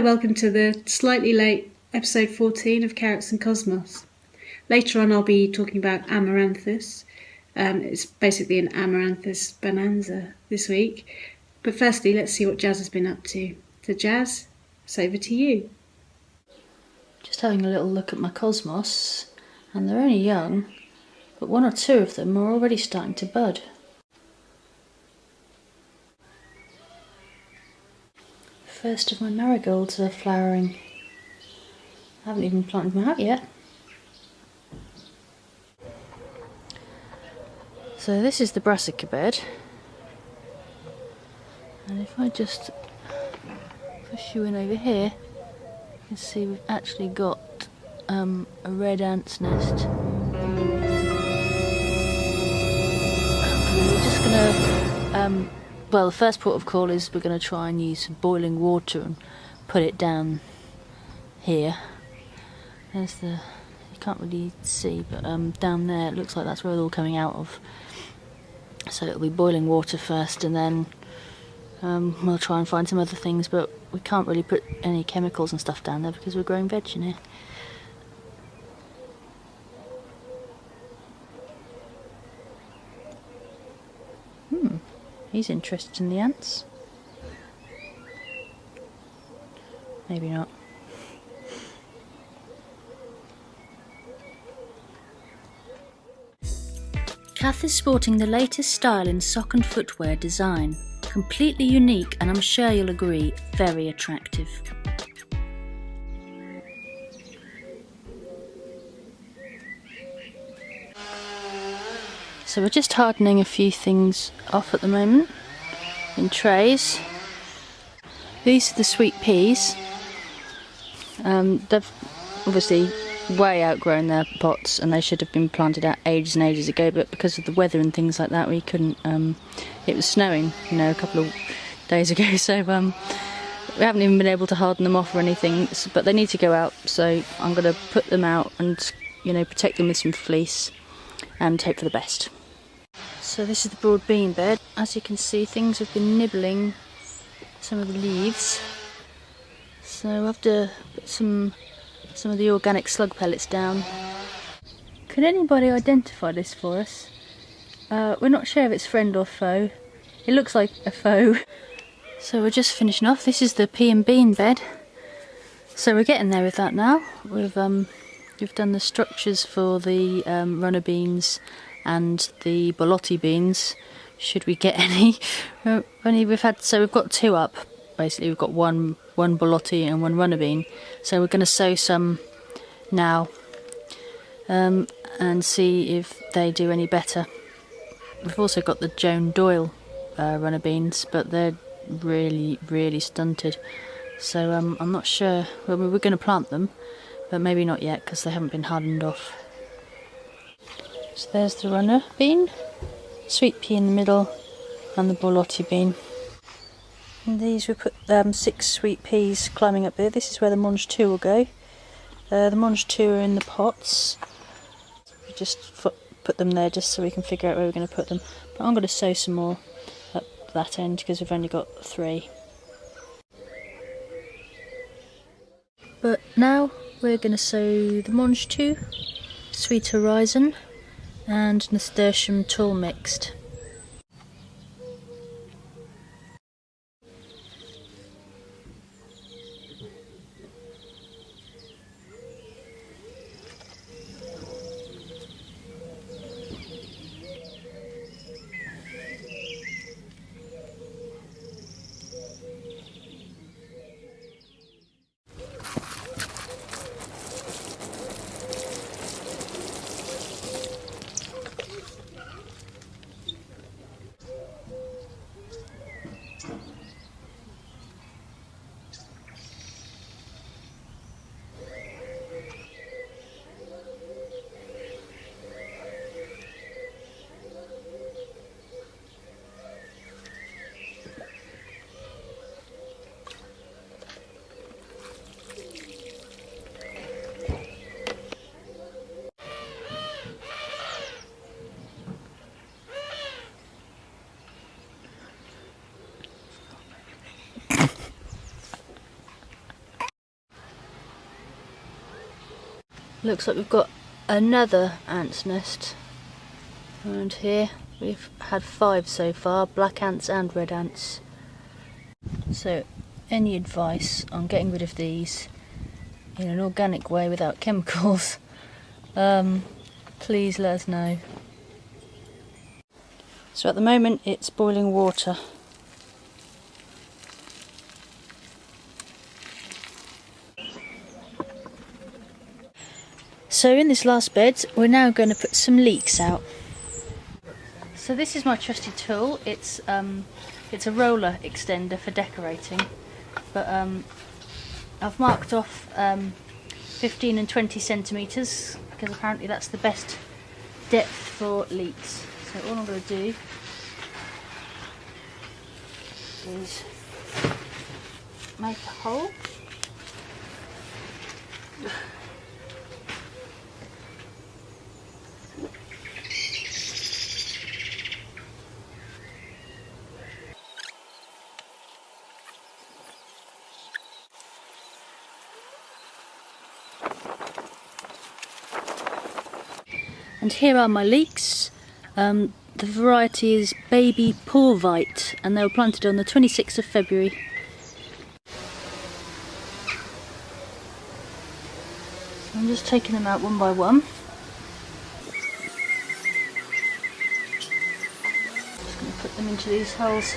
welcome to the slightly late episode 14 of Carrots and Cosmos. Later on I'll be talking about Amaranthus. It's basically an Amaranthus bonanza this week. But firstly, let's see what Jazz has been up to. So Jazz, it's over to you. Just having a little look at my cosmos, and they're only young, but one or two of them are already starting to bud. First of my marigolds are flowering. I haven't even planted them out yet. So this is the brassica bed, and if I just push you in over here, you can see we've actually got a red ant's nest. We're just gonna, well, the first port of call is we're going to try and use some boiling water and put it down here. There's the, you can't really see, but down there it looks like that's where they're all coming out of. So it'll be boiling water first, and then we'll try and find some other things, but we can't really put any chemicals and stuff down there because we're growing veg in here. He's interested in the ants. Maybe not. Kath is sporting the latest style in sock and footwear design. Completely unique, and I'm sure you'll agree, very attractive. So we're just hardening a few things off at the moment in trays. These are the sweet peas. They've obviously way outgrown their pots, and they should have been planted out ages and ages ago, but because of the weather and things like that we couldn't. It was snowing, a couple of days ago, so we haven't even been able to harden them off or anything, but they need to go out, so I'm going to put them out and protect them with some fleece and hope for the best. So this is the broad bean bed. As you can see, things have been nibbling some of the leaves, so I have to put some of the organic slug pellets down. Can anybody identify this for us? We're not sure if it's friend or foe. It looks like a foe. So we're just finishing off. This is the pea and bean bed. So we're getting there with that now. We've done the structures for the runner beans and the borlotti beans, should we get any. We've got two up, basically. We've got one borlotti and one runner bean, so we're going to sow some now and see if they do any better. We've also got the Joan Doyle runner beans, but they're really stunted, so I'm not sure. Well, we're going to plant them, but maybe not yet because they haven't been hardened off. So there's the runner bean, sweet pea in the middle, and the borlotti bean. And these, we put 6 sweet peas climbing up there. This is where the mange 2 will go. The mange 2 are in the pots. We just put them there just so we can figure out where we're going to put them. But I'm going to sow some more at that end because we've only got 3. But now we're going to sow the mange 2, sweet horizon, and nasturtium tall mixed. Looks like we've got another ant's nest around here. We've had 5 so far, black ants and red ants. So any advice on getting rid of these in an organic way without chemicals, please let us know. So at the moment it's boiling water. So in this last bed we're now going to put some leeks out. So this is my trusty tool. It's a roller extender for decorating, but I've marked off 15 and 20 centimetres because apparently that's the best depth for leeks. So all I'm going to do is make a hole. And here are my leeks. The variety is Baby Porvite and they were planted on the 26th of February. So I'm just taking them out one by one. Just going to put them into these holes.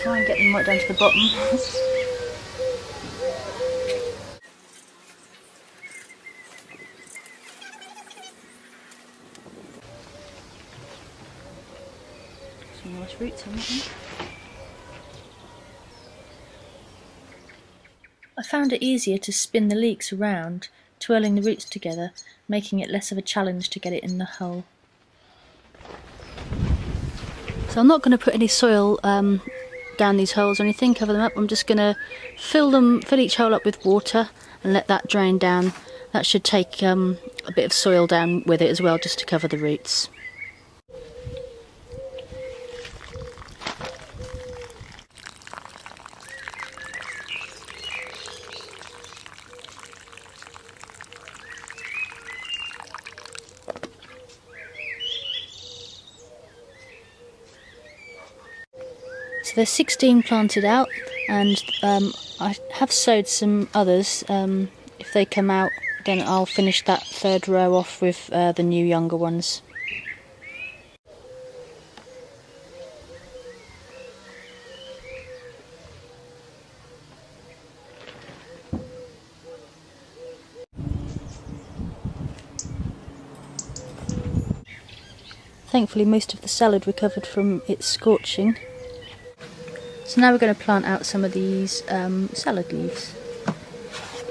Try and get them right down to the bottom. Some nice roots on that. I found it easier to spin the leeks around, twirling the roots together, making it less of a challenge to get it in the hole. So I'm not going to put any soil down these holes or anything, cover them up. I'm just going to fill each hole up with water and let that drain down. That should take a bit of soil down with it as well, just to cover the roots. So there's 16 planted out, and I have sowed some others. If they come out, then I'll finish that third row off with the new younger ones. Thankfully most of the salad recovered from its scorching. So now we're going to plant out some of these salad leaves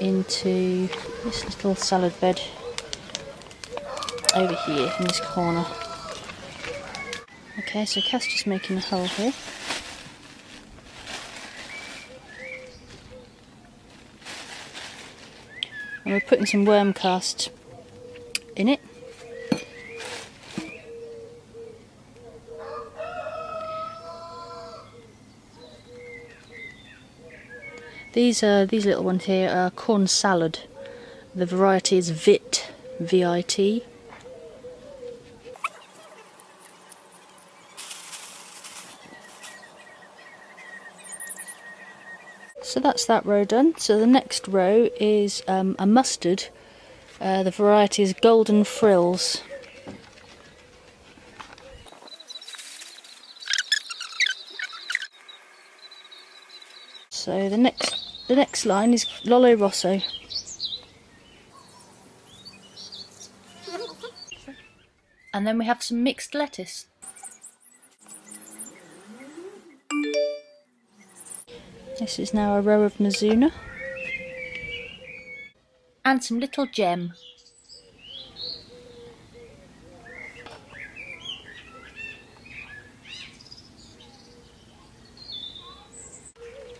into this little salad bed over here in this corner. Okay, so Cass just making a hole here. And we're putting some worm cast in it. These little ones here are corn salad. The variety is Vit, V-I-T. So that's that row done. So the next row is a mustard. The variety is Golden Frills. So the next line is Lollo Rosso. And then we have some mixed lettuce. This is now a row of Mizuna. And some little gem.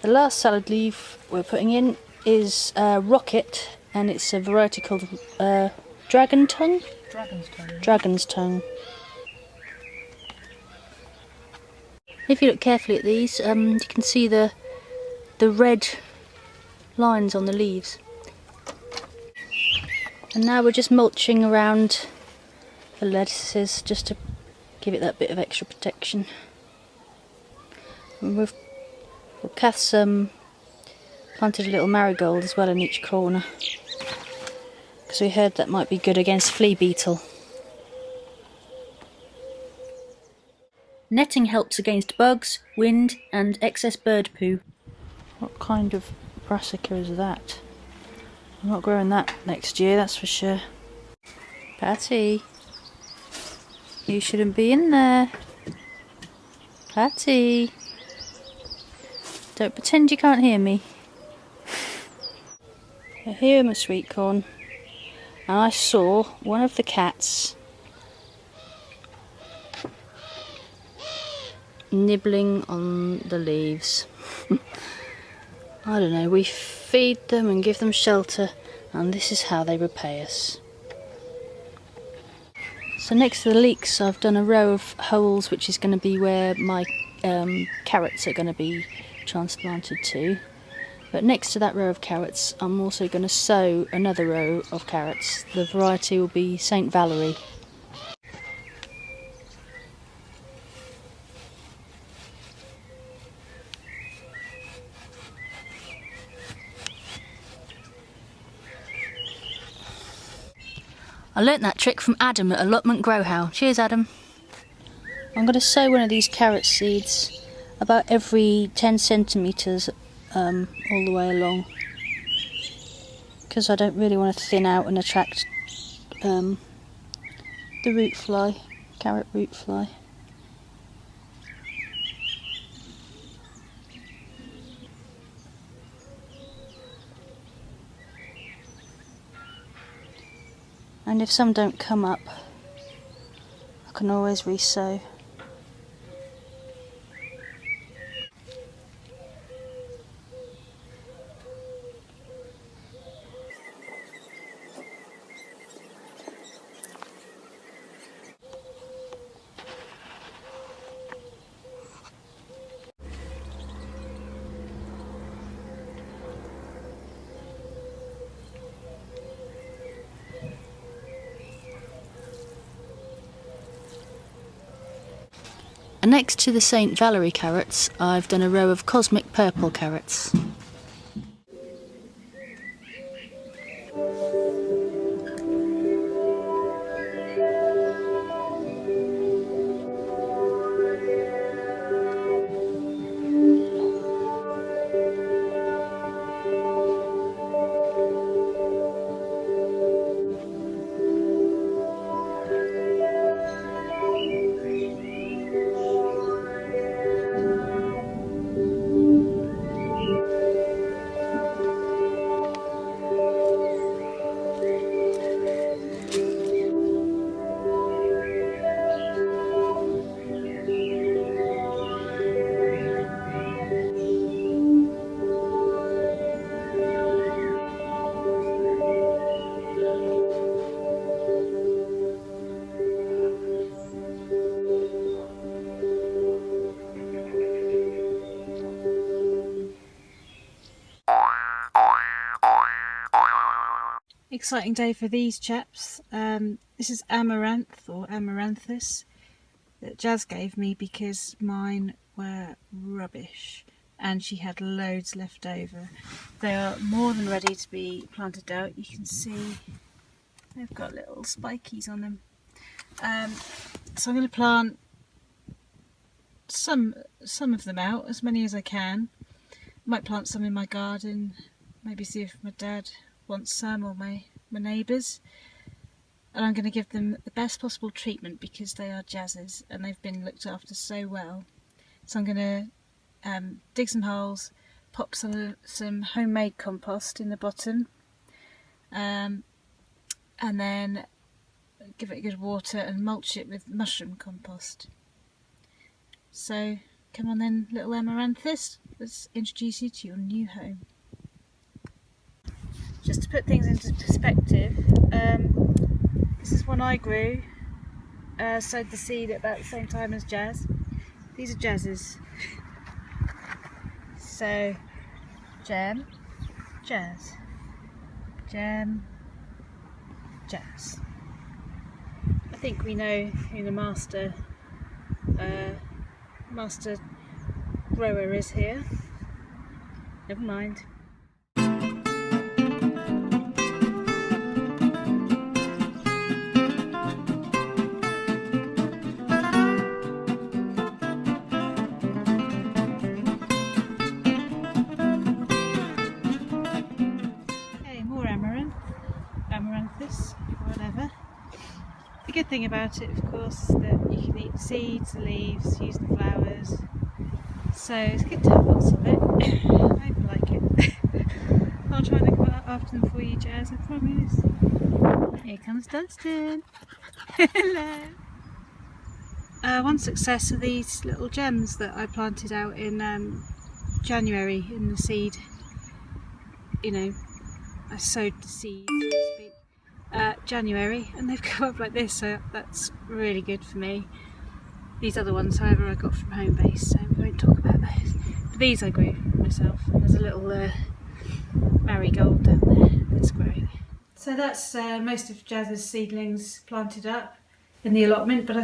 The last salad leaf we're putting in is Rocket, and it's a variety called Dragon's Tongue. If you look carefully at these, you can see the red lines on the leaves. And now we're just mulching around the lettuces just to give it that bit of extra protection. And Kath's planted a little marigold as well in each corner, because we heard that might be good against flea beetle. Netting helps against bugs, wind and excess bird poo. What kind of brassica is that? I'm not growing that next year, that's for sure. Patty, you shouldn't be in there. Patty, don't pretend you can't hear me. Here are my sweet corn, and I saw one of the cats nibbling on the leaves. I don't know, we feed them and give them shelter, and this is how they repay us. So next to the leeks I've done a row of holes, which is going to be where my carrots are going to be transplanted to. But next to that row of carrots I'm also going to sow another row of carrots. The variety will be St. Valerie. I learnt that trick from Adam at Allotment Grow How. Cheers, Adam. I'm going to sow one of these carrot seeds about every 10 centimetres all the way along, because I don't really want to thin out and attract the root fly, carrot root fly. And if some don't come up, I can always re-sow. And next to the St. Valerie carrots, I've done a row of cosmic purple carrots. Exciting day for these chaps. This is Amaranth or Amaranthus that Jazz gave me because mine were rubbish and she had loads left over. They are more than ready to be planted out. You can see they've got little spikies on them. So I'm going to plant some of them out, as many as I can. Might plant some in my garden, maybe see if my dad wants some, or my neighbours. And I'm going to give them the best possible treatment because they are Jazzes and they've been looked after so well. So I'm going to dig some holes, pop some homemade compost in the bottom, and then give it a good water and mulch it with mushroom compost. So come on then, little Amaranthus, let's introduce you to your new home. Just to put things into perspective, this is one I grew, sowed the seed at about the same time as Jazz. These are Jazz's. So, Gem, Jazz, Gem, Jazz. I think we know who the master grower is here. Never mind. Okay, more Amaranthus, whatever. The good thing about it, of course, is that you can eat the seeds, the leaves, use the flowers. So it's good to have lots of it. I hope you like it. I'll try and look after them for you, Jazz, I promise. Here comes Dunstan. Hello. One success are these little gems that I planted out in January in the seed. You know, I sowed the seed, so to speak, January, and they've come up like this, so that's really good for me. These other ones, however, I got from home base, so we won't talk about those. But these I grew myself, and there's a little marigold down there that's growing. So that's most of Jazz's seedlings planted up in the allotment, but